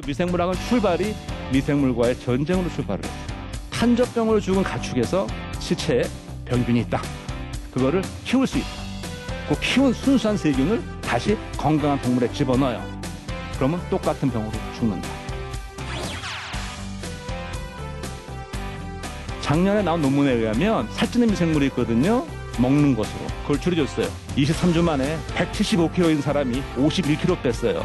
미생물학은 출발이 미생물과의 전쟁으로 출발을 해요. 탄저병으로 죽은 가축에서 시체에 병균이 있다. 그거를 키울 수 있다. 그 키운 순수한 세균을 다시 건강한 동물에 집어넣어요. 그러면 똑같은 병으로 죽는다. 작년에 나온 논문에 의하면 살찌는 미생물이 있거든요. 먹는 것으로. 그걸 줄여줬어요. 23주 만에 175kg인 사람이 51kg 뺐어요.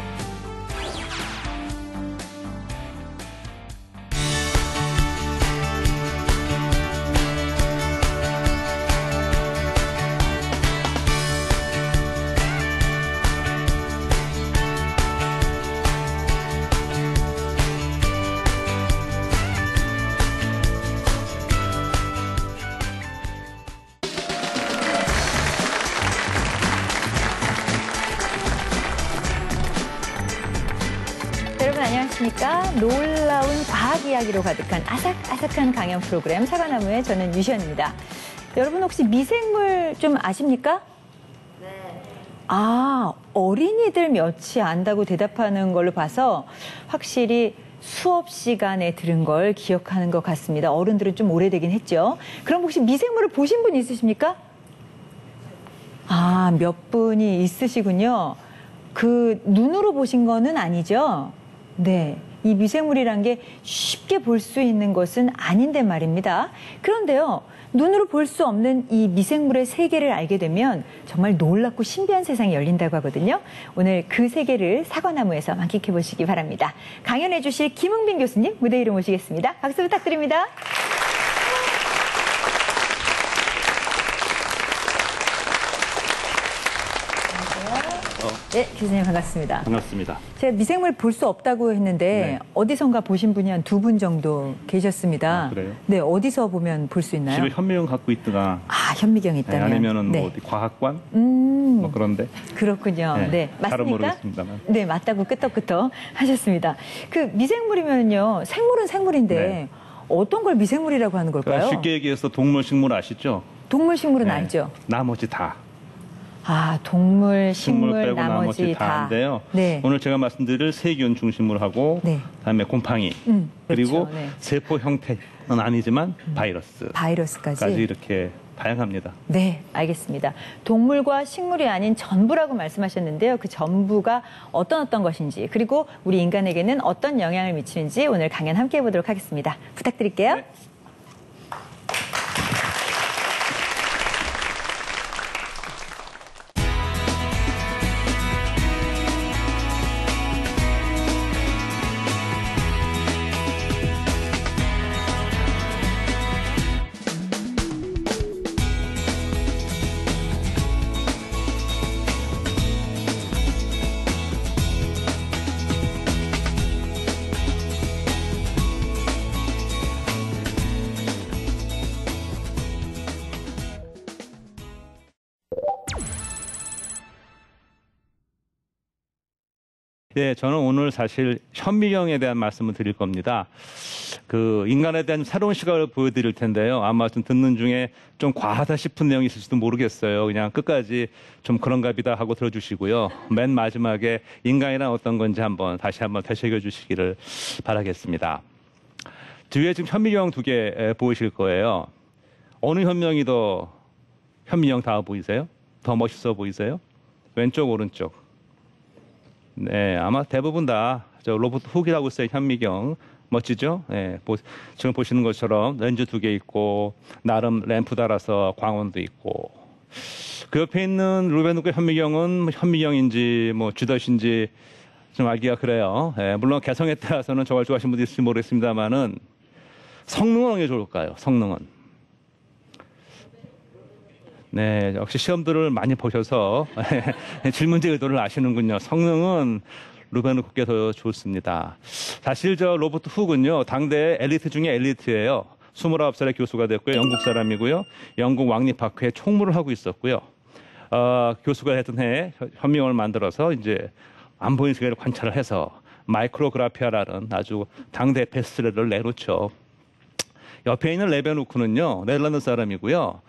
여러분 안녕하십니까? 놀라운 과학 이야기로 가득한 아삭아삭한 강연 프로그램 사과나무의 저는 유시연입니다. 여러분 혹시 미생물 좀 아십니까? 네. 아, 어린이들 몇이 안다고 대답하는 걸로 봐서 확실히 수업 시간에 들은 걸 기억하는 것 같습니다. 어른들은 좀 오래되긴 했죠. 그럼 혹시 미생물을 보신 분 있으십니까? 아, 몇 분이 있으시군요. 그 눈으로 보신 거는 아니죠? 네. 이 미생물이란 게 쉽게 볼 수 있는 것은 아닌데 말입니다. 그런데요, 눈으로 볼 수 없는 이 미생물의 세계를 알게 되면 정말 놀랍고 신비한 세상이 열린다고 하거든요. 오늘 그 세계를 사과나무에서 만끽해 보시기 바랍니다. 강연해 주실 김흥빈 교수님 무대 위로 모시겠습니다. 박수 부탁드립니다. 네, 교수님 반갑습니다. 반갑습니다. 제가 미생물 볼 수 없다고 했는데 네. 어디선가 보신 분이 한 2분 정도 계셨습니다. 아, 그래요? 네, 어디서 보면 볼 수 있나요? 집에 현미경 갖고 있거나 아, 현미경이 있다면. 아니면은 네. 뭐 어디 과학관? 뭐 그런데. 그렇군요. 네, 맞습니까? 잘은 모르겠습니다만. 네, 맞다고 끄떡끄떡 하셨습니다. 그 미생물이면요, 생물은 생물인데 네. 어떤 걸 미생물이라고 하는 걸까요? 쉽게 얘기해서 동물, 식물 아시죠? 동물, 식물은 네. 알죠? 나머지 다. 아, 동물, 식물, 빼고 나머지 다. 다인데요. 네. 오늘 제가 말씀드릴 세균 중심으로 하고 네. 그다음에 곰팡이 그리고 그렇죠. 네. 세포 형태는 아니지만 바이러스까지. 이렇게 다양합니다. 네, 알겠습니다. 동물과 식물이 아닌 전부라고 말씀하셨는데요. 그 전부가 어떤 것인지 그리고 우리 인간에게는 어떤 영향을 미치는지 오늘 강연 함께 해보도록 하겠습니다. 부탁드릴게요. 네. 네, 저는 오늘 사실 현미경에 대한 말씀을 드릴 겁니다. 그 인간에 대한 새로운 시각을 보여드릴 텐데요. 아마 좀 듣는 중에 좀 과하다 싶은 내용이 있을지도 모르겠어요. 그냥 끝까지 좀 그런가 보다 하고 들어주시고요. 맨 마지막에 인간이란 어떤 건지 다시 한번 되새겨 주시기를 바라겠습니다. 뒤에 지금 현미경 2개 보이실 거예요. 어느 현미경이 더 현미경 다 보이세요? 더 멋있어 보이세요? 왼쪽, 오른쪽. 네, 아마 대부분 다 저 로봇 훅이라고 있어요. 현미경 멋지죠? 네, 지금 보시는 것처럼 렌즈 2개 있고 나름 램프 달아서 광원도 있고 그 옆에 있는 루베누크 현미경은 현미경인지 뭐 쥐덫인지 좀 알기가 그래요. 네, 물론 개성에 따라서는 저걸 좋아하시는 분도 있을지 모르겠습니다만은 성능은 어느 게 좋을까요? 성능은? 네, 역시 시험들을 많이 보셔서 질문제 의도를 아시는군요. 성능은 루베누크께 더 좋습니다. 사실 저 로버트 훅은요, 당대 엘리트 중에 엘리트예요. 29살에 교수가 됐고요. 영국 사람이고요. 영국 왕립학회에 총무를 하고 있었고요. 교수가 했던 해에 현미경을 만들어서 이제 안 보이는 세계를 관찰을 해서 마이크로그라피아라는 아주 당대 베스트셀러를 내놓죠. 옆에 있는 레베누크는요, 네덜란드 사람이고요.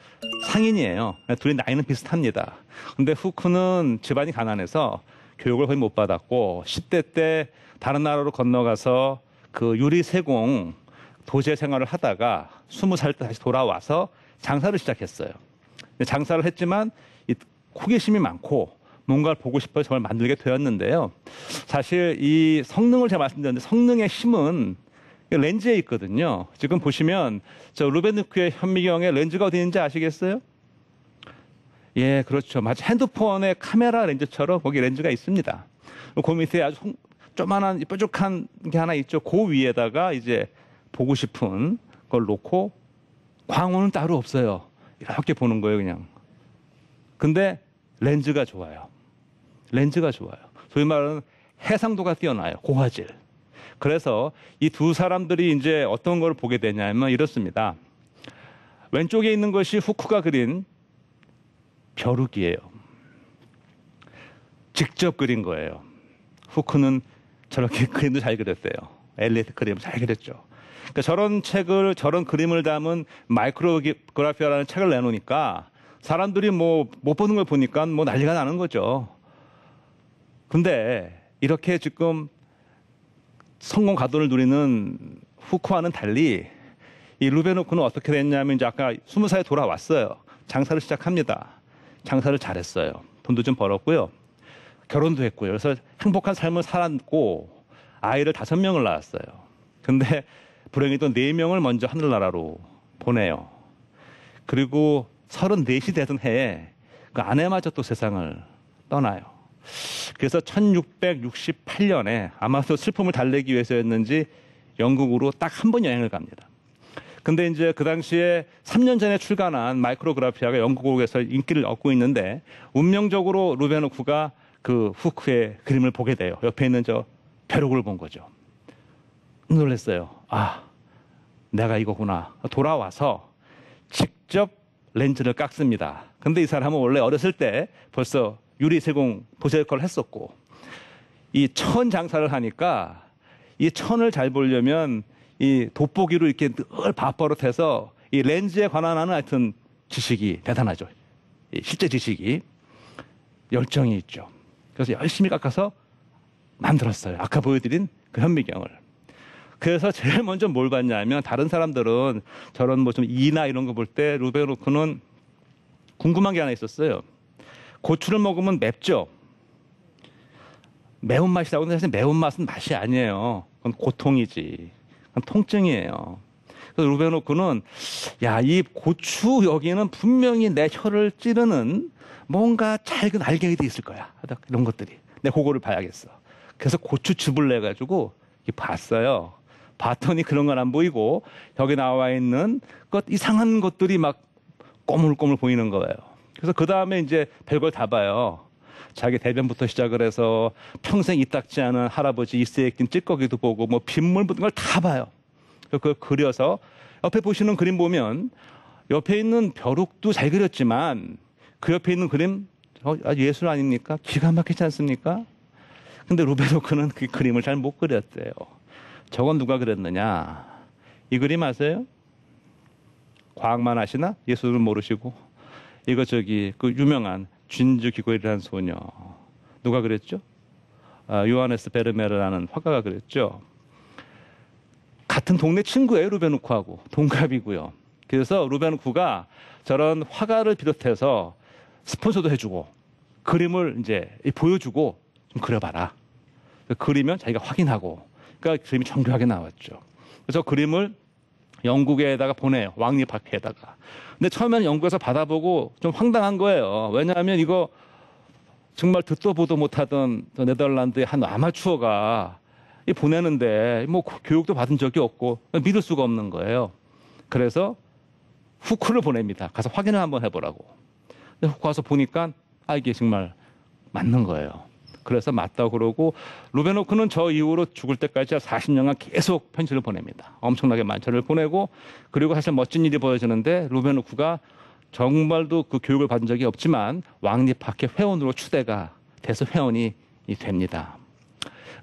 상인이에요. 둘이 나이는 비슷합니다. 근데 후크는 집안이 가난해서 교육을 거의 못 받았고 10대 때 다른 나라로 건너가서 그 유리세공 도제 생활을 하다가 20살 때 다시 돌아와서 장사를 시작했어요. 근데 장사를 했지만 이 호기심이 많고 뭔가를 보고 싶어서 저걸 만들게 되었는데요. 사실 이 성능을 제가 말씀드렸는데 성능의 힘은 렌즈에 있거든요. 지금 보시면 저 루베누크의 현미경의 렌즈가 어디 있는지 아시겠어요? 예, 그렇죠. 마치 핸드폰의 카메라 렌즈처럼 거기 렌즈가 있습니다. 그 밑에 아주 조만한 뾰족한 게 하나 있죠. 그 위에다가 이제 보고 싶은 걸 놓고 광원은 따로 없어요. 이렇게 보는 거예요, 그냥. 근데 렌즈가 좋아요. 렌즈가 좋아요. 소위 말하는 해상도가 뛰어나요. 고화질. 그래서 이 두 사람들이 이제 어떤 걸 보게 되냐면 이렇습니다. 왼쪽에 있는 것이 후크가 그린 벼룩이에요. 직접 그린 거예요. 후크는 저렇게 그림도 잘 그렸대요. 엘리트 그림 잘 그렸죠. 그러니까 저런 책을, 저런 그림을 담은 마이크로그래피아라는 책을 내놓으니까 사람들이 뭐 못 보는 걸 보니까 뭐 난리가 나는 거죠. 근데 이렇게 지금 성공 가도를 누리는 후크와는 달리 이 루베누크는 어떻게 됐냐면 이제 아까 20살에 돌아왔어요. 장사를 시작합니다. 장사를 잘했어요. 돈도 좀 벌었고요. 결혼도 했고요. 그래서 행복한 삶을 살았고 아이를 5명을 낳았어요. 근데 불행히도 4명을 먼저 하늘나라로 보내요. 그리고 34이 되던 해에 그 아내마저 또 세상을 떠나요. 그래서 1668년에 아마도 슬픔을 달래기 위해서였는지 영국으로 딱 한 번 여행을 갑니다. 근데 이제 그 당시에 3년 전에 출간한 마이크로그래피아가 영국에서 인기를 얻고 있는데 운명적으로 루베누크가 그 후크의 그림을 보게 돼요. 옆에 있는 저 벼룩을 본 거죠. 놀랐어요. 아, 내가 이거구나. 돌아와서 직접 렌즈를 깎습니다. 근데 이 사람은 원래 어렸을 때 벌써 유리세공 도제걸 했었고 이 천 장사를 하니까 이 천을 잘 보려면 이 돋보기로 이렇게 늘 밥버릇해서 이 렌즈에 관한 하여튼 지식이 대단하죠. 이 실제 지식이 열정이 있죠. 그래서 열심히 깎아서 만들었어요. 아까 보여드린 그 현미경을. 그래서 제일 먼저 뭘 봤냐면 다른 사람들은 저런 뭐 좀 이나 이런 거 볼 때 루베누크는 궁금한 게 하나 있었어요. 고추를 먹으면 맵죠. 매운맛이라고 하는데 사실 매운맛은 맛이 아니에요. 그건 고통이지. 그건 통증이에요. 그래서 루베누크는 야, 이 고추 여기는 분명히 내 혀를 찌르는 뭔가 작은 알갱이도 있을 거야. 이런 것들이. 내 그거를 봐야겠어. 그래서 고추즙을 내가지고 봤어요. 봤더니 그런 건 안 보이고 여기 나와 있는 것 이상한 것들이 막 꼬물꼬물 보이는 거예요. 그래서 그 다음에 이제 별걸 다 봐요. 자기 대변부터 시작을 해서 평생 이 닦지 않은 할아버지 이스에 낀 찌꺼기도 보고 뭐 빗물 묻은 걸 다 봐요. 그걸 그려서 옆에 보시는 그림 보면 옆에 있는 벼룩도 잘 그렸지만 그 옆에 있는 그림 예술 아닙니까? 기가 막히지 않습니까? 근데 루베누크는 그 그림을 잘 못 그렸대요. 저건 누가 그렸느냐? 이 그림 아세요? 과학만 아시나? 예술을 모르시고. 이거 저기 그 유명한 진주 귀걸이라는 소녀. 누가 그랬죠? 요하네스 베르메르라는 화가가 그랬죠. 같은 동네 친구예요, 루베누크하고. 동갑이고요. 그래서 루베누크가 저런 화가를 비롯해서 스폰서도 해주고 그림을 이제 보여주고 좀 그려봐라. 그리면 자기가 확인하고. 그러니까 그림이 정교하게 나왔죠. 그래서 그림을 영국에다가 보내요. 왕립학회에다가. 근데 처음에는 영국에서 받아보고 좀 황당한 거예요. 왜냐하면 이거 정말 듣도 보도 못하던 네덜란드의 한 아마추어가 보내는데 뭐 교육도 받은 적이 없고 믿을 수가 없는 거예요. 그래서 후크를 보냅니다. 가서 확인을 한번 해보라고. 근데 후크 와서 보니까 이게 정말 맞는 거예요. 그래서 맞다고 그러고 루베누크는 저 이후로 죽을 때까지 40년간 계속 편지를 보냅니다. 엄청나게 만천을 보내고 그리고 사실 멋진 일이 벌어지는데 루베누크가 정말도 그 교육을 받은 적이 없지만 왕립학회 회원으로 추대가 돼서 회원이 됩니다.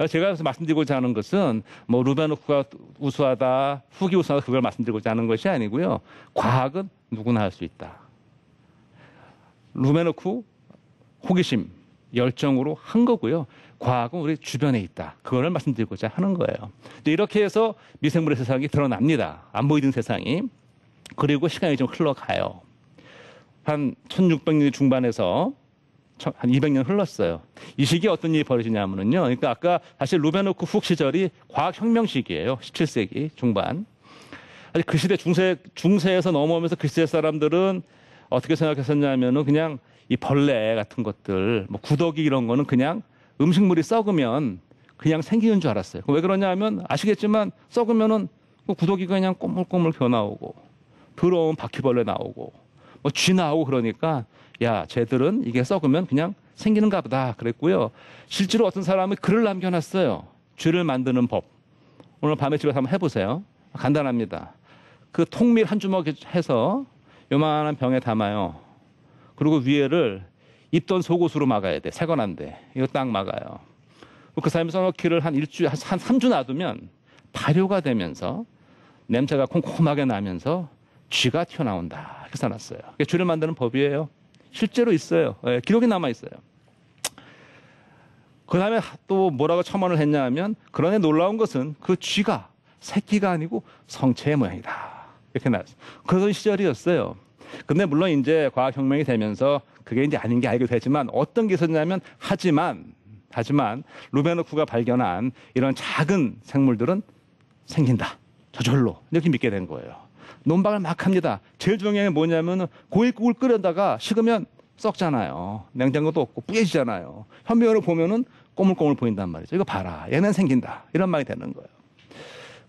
제가 여기서 말씀드리고자 하는 것은 뭐 루베누크가 우수하다, 후기 우수하다 그걸 말씀드리고자 하는 것이 아니고요. 과학은 누구나 할 수 있다. 루베누크 호기심, 열정으로 한 거고요. 과학은 우리 주변에 있다. 그거를 말씀드리고자 하는 거예요. 이렇게 해서 미생물의 세상이 드러납니다. 안 보이던 세상이. 그리고 시간이 좀 흘러가요. 한 1600년 중반에서 한 200년 흘렀어요. 이 시기에 어떤 일이 벌어지냐면요. 그러니까 아까 사실 루베노크 훅 시절이 과학혁명 시기예요. 17세기 중반. 그 시대 중세에서 넘어오면서 그 시대 사람들은 어떻게 생각했었냐면은 그냥 이 벌레 같은 것들, 뭐 구더기 이런 거는 그냥 음식물이 썩으면 그냥 생기는 줄 알았어요. 왜 그러냐 하면 아시겠지만 썩으면은 그 구더기가 그냥 꼬물꼬물 겨나오고 더러운 바퀴벌레 나오고 뭐 쥐 나오고 그러니까 야, 쟤들은 이게 썩으면 그냥 생기는가 보다 그랬고요. 실제로 어떤 사람이 글을 남겨놨어요. 쥐를 만드는 법. 오늘 밤에 집에서 한번 해보세요. 간단합니다. 그 통밀 한 주먹 해서 요만한 병에 담아요. 그리고 위에를 입던 속옷으로 막아야 돼. 세건한데. 이거 딱 막아요. 그 사람이 써놓기를 한 3주 놔두면 발효가 되면서 냄새가 콩콩하게 나면서 쥐가 튀어나온다. 이렇게 써놨어요. 쥐를 만드는 법이에요. 실제로 있어요. 예, 기록이 남아있어요. 그 다음에 또 뭐라고 첨언을 했냐 하면 그런데 놀라운 것은 그 쥐가 새끼가 아니고 성체의 모양이다. 이렇게 나왔어요. 그런 시절이었어요. 근데 물론 이제 과학혁명이 되면서 그게 이제 아닌 게 알게 되지만 어떤 게 있었냐면 하지만 루베노크가 발견한 이런 작은 생물들은 생긴다. 저절로. 이렇게 믿게 된 거예요. 논박을 막 합니다. 제일 중요한 게 뭐냐면 고깃국을 끓여다가 식으면 썩잖아요. 냉장고도 없고 뿌얘지잖아요. 현미경으로 보면은 꼬물꼬물 보인단 말이죠. 이거 봐라. 얘는 생긴다. 이런 말이 되는 거예요.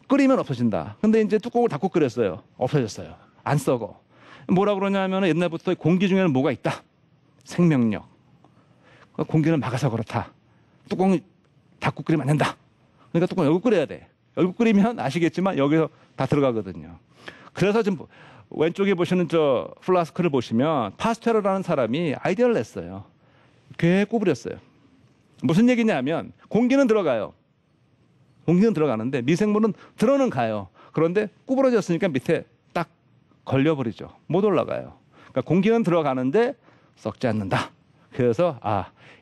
끓이면 없어진다. 근데 이제 뚜껑을 닫고 끓였어요. 없어졌어요. 안 썩어. 뭐라 그러냐면 옛날부터 공기 중에는 뭐가 있다. 생명력. 공기는 막아서 그렇다. 뚜껑 닫고 끓이면 안 된다. 그러니까 뚜껑 열고 끓여야 돼. 열고 끓이면 아시겠지만 여기서 다 들어가거든요. 그래서 지금 왼쪽에 보시는 저 플라스크를 보시면 파스테르라는 사람이 아이디어를 냈어요. 꽤 구부렸어요. 무슨 얘기냐면 공기는 들어가요. 공기는 들어가는데 미생물은 들어는 가요. 그런데 구부러졌으니까 밑에 딱 걸려버리죠. 못 올라가요. 그러니까 공기는 들어가는데 썩지 않는다. 그래서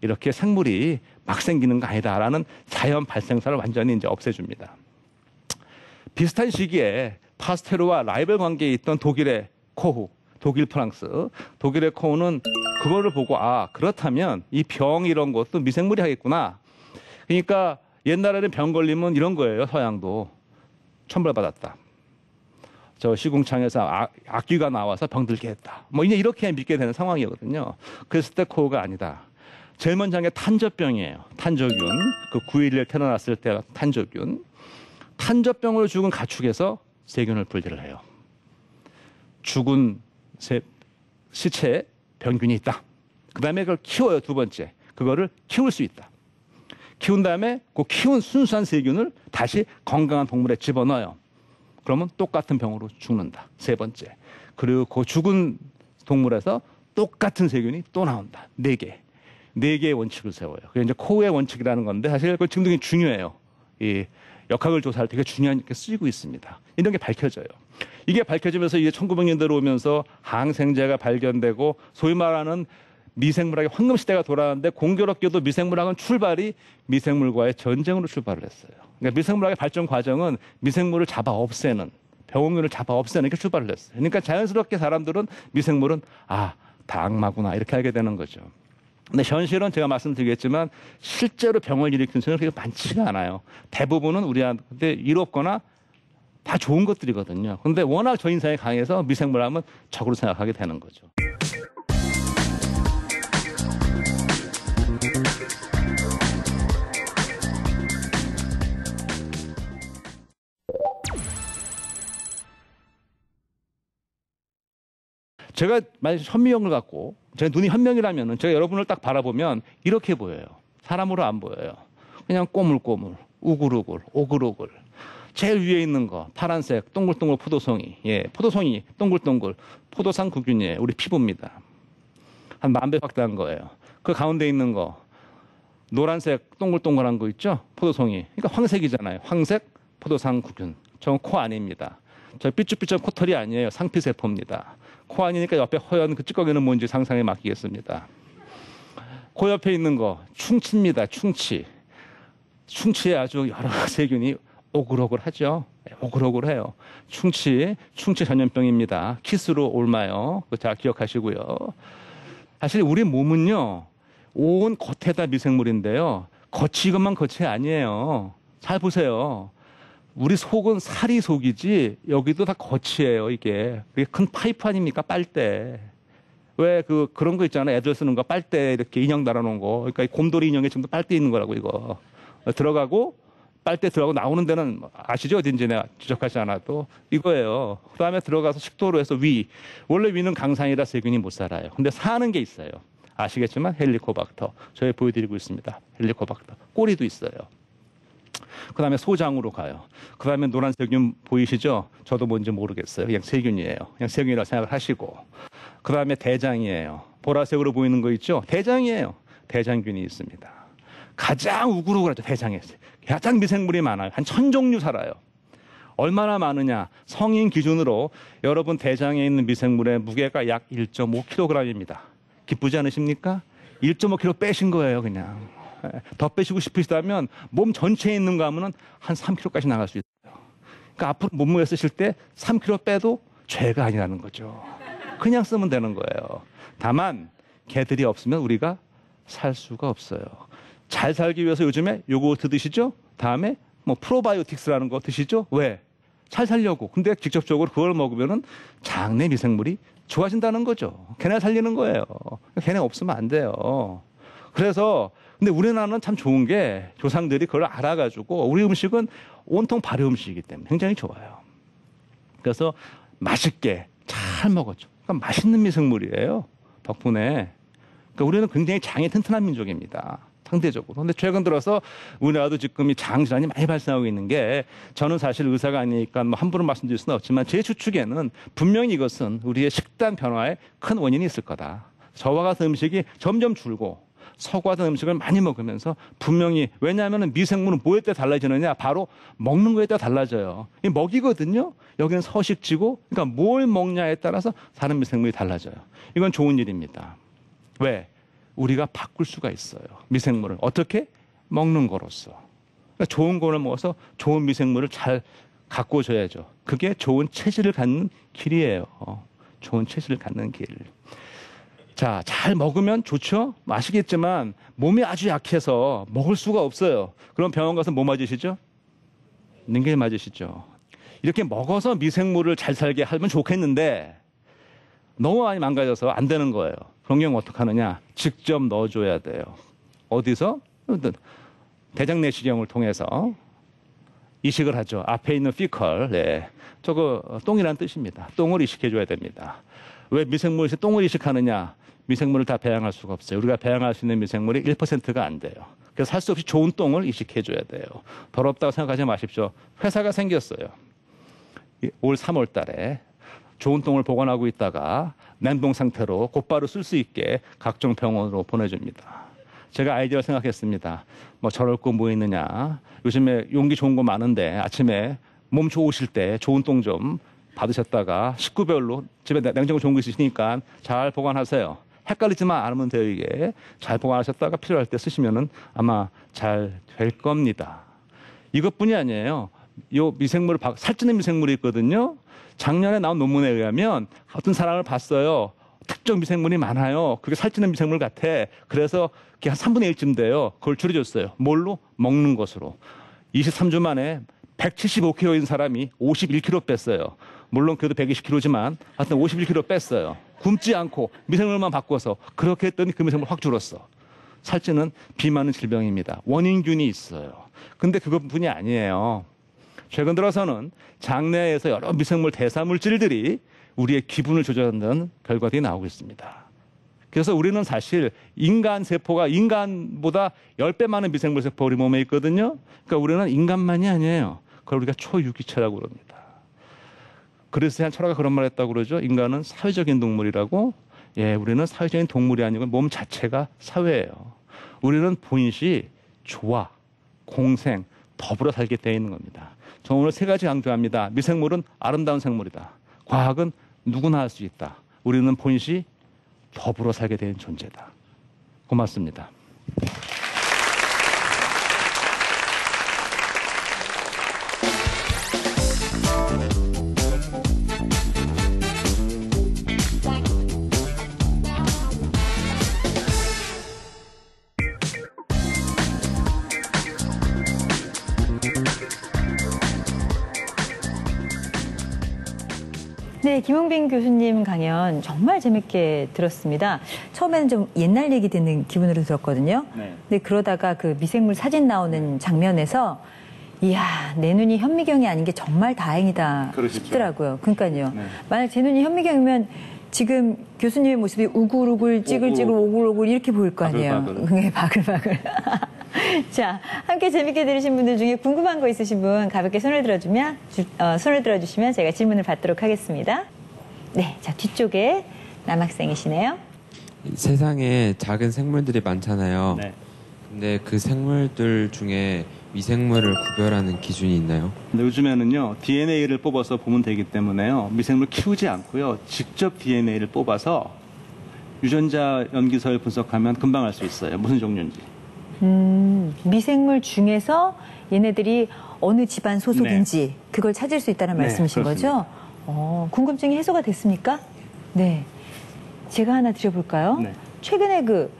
이렇게 생물이 막 생기는 거 아니다라는 자연 발생사를 완전히 이제 없애줍니다. 비슷한 시기에 파스테르와 라이벌 관계에 있던 독일의 코후, 독일 프랑스, 독일의 코후는 그거를 보고 그렇다면 이 병 이런 것도 미생물이 하겠구나. 그러니까 옛날에는 병 걸리면 이런 거예요. 서양도 천벌받았다. 저 시궁창에서 악귀가 나와서 병들게 했다. 뭐 이제 이렇게 믿게 되는 상황이거든요. 그랬을 때 코후가 아니다. 제일 먼저 한 게 탄저병이에요. 탄저균. 그 9.11에 태어났을 때 탄저균. 탄저병으로 죽은 가축에서 세균을 분리를 해요. 죽은 시체에 병균이 있다. 그 다음에 그걸 키워요. 두 번째. 그거를 키울 수 있다. 키운 다음에 그 키운 순수한 세균을 다시 건강한 동물에 집어넣어요. 그러면 똑같은 병으로 죽는다. 세 번째. 그리고 그 죽은 동물에서 똑같은 세균이 또 나온다. 4개. 4개의 원칙을 세워요. 그게 이제 코우의 원칙이라는 건데 사실 그 지금 되게 중요해요. 이 역학을 조사할 때 되게 중요한 게 쓰이고 있습니다. 이런 게 밝혀져요. 이게 밝혀지면서 이제 1900년대로 오면서 항생제가 발견되고 소위 말하는 미생물학의 황금시대가 돌아왔는데 공교롭게도 미생물학은 출발이 미생물과의 전쟁으로 출발을 했어요. 그러니까 미생물학의 발전 과정은 미생물을 잡아 없애는, 병원균을 잡아 없애는 게 출발을 했어요. 그러니까 자연스럽게 사람들은 미생물은 다 악마구나 이렇게 알게 되는 거죠. 근데 현실은 제가 말씀드리겠지만 실제로 병을 일으키는 사람이 그렇게 많지가 않아요. 대부분은 우리한테 이롭거나 다 좋은 것들이거든요. 근데 워낙 저 인상이 강해서 미생물하면 적으로 생각하게 되는 거죠. 제가 만약 현미경을 갖고 제 눈이 현명이라면 제가 여러분을 딱 바라보면 이렇게 보여요. 사람으로 안 보여요. 그냥 꼬물꼬물, 우글우글, 오글오글. 제일 위에 있는 거 파란색 동글동글 포도송이. 포도송이 동글동글 포도상 구균이에요. 우리 피부입니다. 한 10,000배 확대한 거예요. 그 가운데 있는 거 노란색 동글동글한 거 있죠? 포도송이. 그러니까 황색이잖아요. 황색 포도상 구균. 저건 코 아닙니다. 저 삐쭉삐쭉 코털이 아니에요. 상피세포입니다. 코 아니니까 옆에 허연 그 찌꺼기는 뭔지 상상에 맡기겠습니다. 코 옆에 있는 거 충치입니다. 충치. 충치에 아주 여러 세균이 오글오글하죠. 오글오글해요. 충치 전염병입니다. 키스로 옮아요. 그거 잘 기억하시고요. 사실 우리 몸은요, 온 겉에다 미생물인데요. 겉이 이것만 겉이 아니에요. 잘 보세요. 우리 속은 살이 속이지 여기도 다 겉이에요. 이게 큰 파이프 아닙니까? 빨대. 왜 그런 거 있잖아요. 애들 쓰는 거 빨대 이렇게 인형 달아놓은 거. 그러니까 이 곰돌이 인형에 지금 빨대 있는 거라고 이거. 들어가고 빨대 들어가고 나오는 데는 아시죠? 어딘지 내가 지적하지 않아도 이거예요. 그다음에 들어가서 식도로 해서 위. 원래 위는 강산이라 세균이 못 살아요. 근데 사는 게 있어요. 아시겠지만 헬리코박터. 저희 보여드리고 있습니다. 헬리코박터. 꼬리도 있어요. 그다음에 소장으로 가요. 그다음에 노란 세균 보이시죠? 저도 뭔지 모르겠어요. 그냥 세균이에요. 그냥 세균이라고 생각을 하시고. 그다음에 대장이에요. 보라색으로 보이는 거 있죠? 대장이에요. 대장균이 있습니다. 가장 우글우글하죠. 대장에 가장 미생물이 많아요. 한 1000종류 살아요. 얼마나 많으냐? 성인 기준으로 여러분 대장에 있는 미생물의 무게가 약 1.5kg입니다. 기쁘지 않으십니까? 1.5kg 빼신 거예요, 그냥. 더 빼시고 싶으시다면 몸 전체에 있는 거 하면은 한 3kg까지 나갈 수 있어요. 그러니까 앞으로 몸무게 쓰실 때 3kg 빼도 죄가 아니라는 거죠. 그냥 쓰면 되는 거예요. 다만 개들이 없으면 우리가 살 수가 없어요. 잘 살기 위해서 요즘에 요거트 드시죠? 다음에 뭐 프로바이오틱스라는 거 드시죠? 왜? 잘 살려고. 근데 직접적으로 그걸 먹으면은 장내 미생물이 좋아진다는 거죠. 걔네 살리는 거예요. 걔네 없으면 안 돼요. 그래서 근데 우리나라는 참 좋은 게 조상들이 그걸 알아가지고 우리 음식은 온통 발효 음식이기 때문에 굉장히 좋아요. 그래서 맛있게 잘 먹었죠. 그러니까 맛있는 미생물이에요. 덕분에. 그러니까 우리는 굉장히 장이 튼튼한 민족입니다. 상대적으로. 근데 최근 들어서 우리나라도 지금 이 장질환이 많이 발생하고 있는 게 저는 사실 의사가 아니니까 뭐 함부로 말씀드릴 수는 없지만 제 추측에는 분명히 이것은 우리의 식단 변화에 큰 원인이 있을 거다. 저와 같은 음식이 점점 줄고 서구 같은 음식을 많이 먹으면서 분명히 왜냐하면 미생물은 뭐에 따라 달라지느냐 바로 먹는 거에 따라 달라져요. 이 먹이거든요. 여기는 서식지고 그러니까 뭘 먹냐에 따라서 다른 미생물이 달라져요. 이건 좋은 일입니다. 왜? 우리가 바꿀 수가 있어요. 미생물을 어떻게? 먹는 거로서. 그러니까 좋은 거를 먹어서 좋은 미생물을 잘 갖고 줘야죠. 그게 좋은 체질을 갖는 길이에요. 좋은 체질을 갖는 길. 자, 잘 먹으면 좋죠? 아시겠지만 몸이 아주 약해서 먹을 수가 없어요. 그럼 병원 가서 뭐 맞으시죠? 링겔 맞으시죠. 이렇게 먹어서 미생물을 잘 살게 하면 좋겠는데 너무 많이 망가져서 안 되는 거예요. 그런 경우 어떻게 하느냐? 직접 넣어줘야 돼요. 어디서? 대장 내시경을 통해서 이식을 하죠. 앞에 있는 피컬, 네. 저거 똥이라는 뜻입니다. 똥을 이식해줘야 됩니다. 왜 미생물에서 똥을 이식하느냐? 미생물을 다 배양할 수가 없어요. 우리가 배양할 수 있는 미생물이 1%가 안 돼요. 그래서 할 수 없이 좋은 똥을 이식해줘야 돼요. 더럽다고 생각하지 마십시오. 회사가 생겼어요. 올 3월 달에 좋은 똥을 보관하고 있다가 냉동 상태로 곧바로 쓸 수 있게 각종 병원으로 보내줍니다. 제가 아이디어를 생각했습니다. 뭐 저럴 거 뭐 있느냐. 요즘에 용기 좋은 거 많은데 아침에 몸 좋으실 때 좋은 똥 좀 받으셨다가 식구별로 집에 냉장고 좋은 거 있으시니까 잘 보관하세요. 헷갈리지만 않으면 돼요. 이게 잘 보관하셨다가 필요할 때 쓰시면은 아마 잘 될 겁니다. 이것뿐이 아니에요. 요 미생물을 살찌는 미생물이 있거든요. 작년에 나온 논문에 의하면 어떤 사람을 봤어요. 특정 미생물이 많아요. 그게 살찌는 미생물 같아. 그래서 그게 한 3분의 1쯤 돼요. 그걸 줄여줬어요. 뭘로? 먹는 것으로. 23주 만에 175kg인 사람이 51kg 뺐어요. 물론 그래도 120kg지만 하여튼 51kg 뺐어요. 굶지 않고 미생물만 바꿔서 그렇게 했더니 그 미생물 확 줄었어. 살찌는 비만은 질병입니다. 원인균이 있어요. 근데 그것뿐이 아니에요. 최근 들어서는 장내에서 여러 미생물 대사물질들이 우리의 기분을 조절하는 결과들이 나오고 있습니다. 그래서 우리는 사실 인간 세포가 인간보다 10배 많은 미생물 세포가 우리 몸에 있거든요. 그러니까 우리는 인간만이 아니에요. 그걸 우리가 초유기체라고 그럽니다. 그래서 한 철학가 그런 말 했다고 그러죠. 인간은 사회적인 동물이라고. 예, 우리는 사회적인 동물이 아니고 몸 자체가 사회예요. 우리는 본시, 조화, 공생, 더불어 살게 되어 있는 겁니다. 저 오늘 3가지 강조합니다. 미생물은 아름다운 생물이다. 과학은 누구나 할 수 있다. 우리는 본시, 더불어 살게 되는 존재다. 고맙습니다. 네, 김용빈 교수님 강연 정말 재밌게 들었습니다. 처음에는 좀 옛날 얘기 듣는 기분으로 들었거든요. 네. 근데 그러다가 그 미생물 사진 나오는 장면에서 이야, 내 눈이 현미경이 아닌 게 정말 다행이다 그러시죠. 싶더라고요. 그러니까요. 네. 만약 제 눈이 현미경이면 지금 교수님의 모습이 우글우글, 찌글찌글, 오글오글 이렇게 보일 거 아니에요. 바글바글. 네, 바글바글. 자, 함께 재밌게 들으신 분들 중에 궁금한 거 있으신 분 가볍게 손을 들어주시면 제가 질문을 받도록 하겠습니다. 네, 자, 뒤쪽에 남학생이시네요. 세상에 작은 생물들이 많잖아요. 네. 근데 그 생물들 중에 미생물을 구별하는 기준이 있나요? 근데 요즘에는요, DNA를 뽑아서 보면 되기 때문에요. 미생물 키우지 않고요. 직접 DNA를 뽑아서 유전자 염기서를 분석하면 금방 알 수 있어요. 무슨 종류인지. 미생물 중에서 얘네들이 어느 집안 소속인지 그걸 찾을 수 있다는 네, 말씀이신 그렇습니다. 거죠? 궁금증이 해소가 됐습니까? 네. 제가 하나 드려볼까요? 네. 최근에 그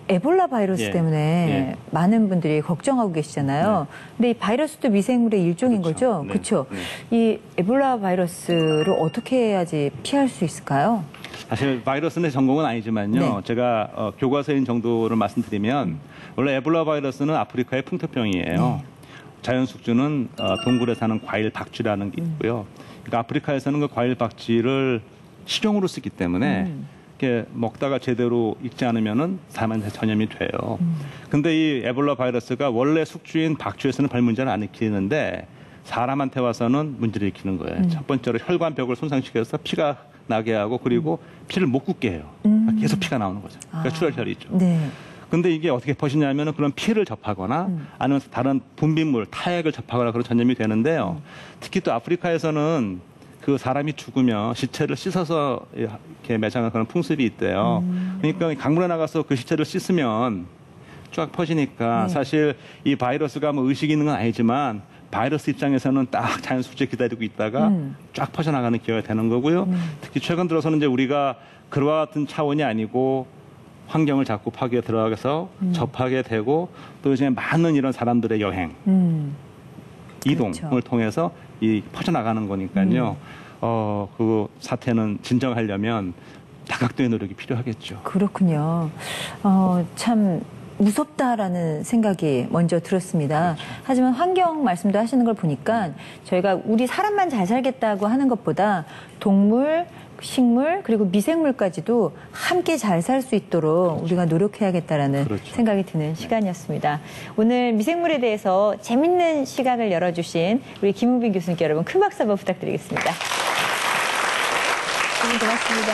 에볼라 바이러스 예. 때문에 예. 많은 분들이 걱정하고 계시잖아요. 근데 이 바이러스도 미생물의 일종인 그렇죠. 거죠? 네. 그렇죠? 네. 이 에볼라 바이러스를 어떻게 해야지 피할 수 있을까요? 사실 바이러스는 전공은 아니지만요. 네. 제가 교과서인 정도로 말씀드리면 원래 에볼라 바이러스는 아프리카의 풍토병이에요. 네. 자연 숙주는 동굴에 사는 과일 박쥐라는 게 있고요. 그러니까 아프리카에서는 그 과일 박쥐를 식용으로 쓰기 때문에 이렇게 먹다가 제대로 익지 않으면은 사람한테 전염이 돼요. 근데 이 에볼라 바이러스가 원래 숙주인 박쥐에서는 별 문제는 안 일으키는데 사람한테 와서는 문제를 일으키는 거예요. 첫 번째로 혈관벽을 손상시켜서 피가 나게 하고 그리고 피를 못 굳게 해요. 계속 피가 나오는 거죠. 그러니까 출혈혈이죠. 네. 근데 이게 어떻게 퍼지냐면은 그런 피를 접하거나 아니면 다른 분비물, 타액을 접하거나 그런 전염이 되는데요. 특히 또 아프리카에서는 그 사람이 죽으면 시체를 씻어서 이렇게 매장하는 그런 풍습이 있대요. 그러니까 강물에 나가서 그 시체를 씻으면 쫙 퍼지니까 네. 사실 이 바이러스가 뭐 의식이 있는 건 아니지만 바이러스 입장에서는 딱 자연 숙제 기다리고 있다가 쫙 퍼져나가는 기회가 되는 거고요. 특히 최근 들어서는 이제 우리가 그와 같은 차원이 아니고 환경을 자꾸 파괴 들어가서 접하게 되고 또 요즘에 많은 이런 사람들의 여행, 이동을 그렇죠. 통해서 이 퍼져나가는 거니까요. 그 사태는 진정하려면 다각도의 노력이 필요하겠죠. 그렇군요. 참 무섭다라는 생각이 먼저 들었습니다. 하지만 환경 말씀도 하시는 걸 보니까 저희가 우리 사람만 잘 살겠다고 하는 것보다 동물, 식물 그리고 미생물까지도 함께 잘 살 수 있도록 우리가 노력해야겠다라는 그렇죠. 생각이 드는 시간이었습니다. 오늘 미생물에 대해서 재밌는 시각을 열어주신 우리 김웅빈 교수님께 여러분 큰 박수 한번 부탁드리겠습니다. 고맙습니다.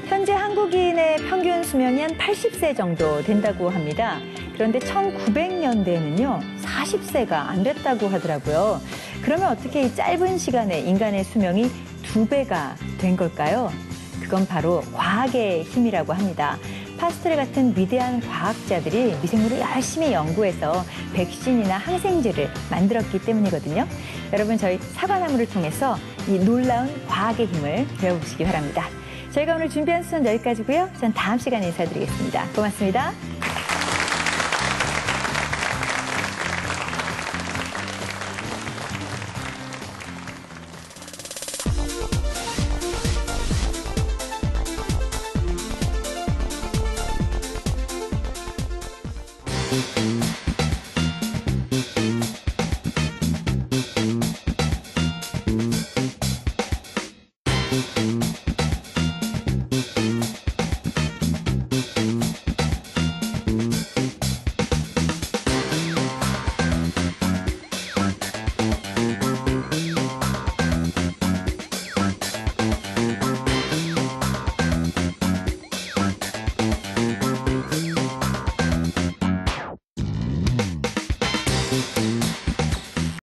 현재 한국인의 평균 수명이 한 80세 정도 된다고 합니다. 그런데 1900년대에는요, 40세가 안 됐다고 하더라고요. 그러면 어떻게 이 짧은 시간에 인간의 수명이 2배가 된 걸까요? 그건 바로 과학의 힘이라고 합니다. 파스텔 같은 위대한 과학자들이 미생물을 열심히 연구해서 백신이나 항생제를 만들었기 때문이거든요. 여러분, 저희 사과나무를 통해서 이 놀라운 과학의 힘을 배워보시기 바랍니다. 저희가 오늘 준비한 수는 여기까지고요. 전 다음 시간에 인사드리겠습니다. 고맙습니다.